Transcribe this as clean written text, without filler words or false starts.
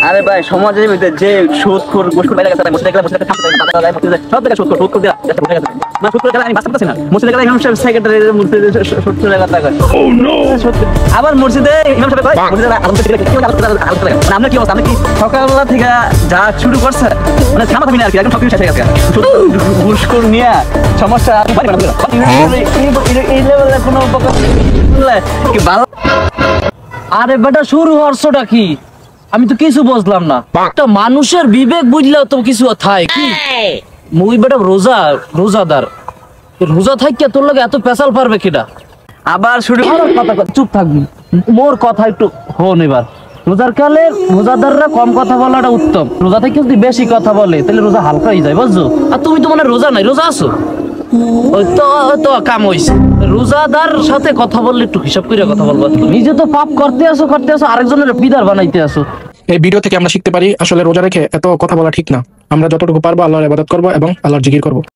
আরে ভাই সমাজের ভিতরে যে সুদখোর ঘুষখোর বাইরে গেছে ভাই মসজিদে গেলে মসজিদে থামতে টাকা দেয় মসজিদে সব জায়গায় সুদখোর দিয়া উঠে গেছে না সুদখোর গেলে আমি বাঁচতে পারছি না মসজিদে গেলে ইমাম সাহেব সেক্রেটারি মসজিদে সুদখোর কথা কয় ও নো আবার মসজিদে ইমাম সাহেব কয় মসজিদে আলম থেকে কি আলম লাগে মানে আমরা কি অবস্থা আমরা কি সকালবেলা থেকে যা শুরু করছে মানে থামা থামি না আর কি একদম সব কিছু শেষ হয়ে গেছে ঘুষখোর নিয়ে সমস্যা বাড়ি বাড়াবো এই লেভেলে কোনো কি ভালো আরে বেটা শুরু হর্ষটা কি আমি তো কিছু বুঝলাম না একটা মানুষের বিবেক বুঝলেও তো কিছু থাই কি মুই বেটা রোজাদার রোজা থাকি তোর লাগে এত পেশাল পারবে কিনা আবার শুরু কথা চুপ থাকবি মোর কথা একটু হন এবার রোজার কালে রোজাদাররা কম কথা বলাটা উত্তম রোজা থেকে যদি বেশি কথা বলে তাহলে রোজা হালকা হয়ে যায় বুঝছো আর তুমি তো মানে রোজা নাই রোজা আছো ওই তো কাম হইছে রোজাদার সাথে কথা বললে একটু হিসাব করে কথা বলবো নিজে তো পাপ করতে আসো আরেকজনের পিদার বানাইতে আসো। এই ভিডিও থেকে আমরা শিখতে পারি আসলে রোজা রেখে এত কথা বলা ঠিক না। আমরা যতটুকু পারবো আল্লাহর ইবাদত করব এবং আল্লাহর জিকির করব।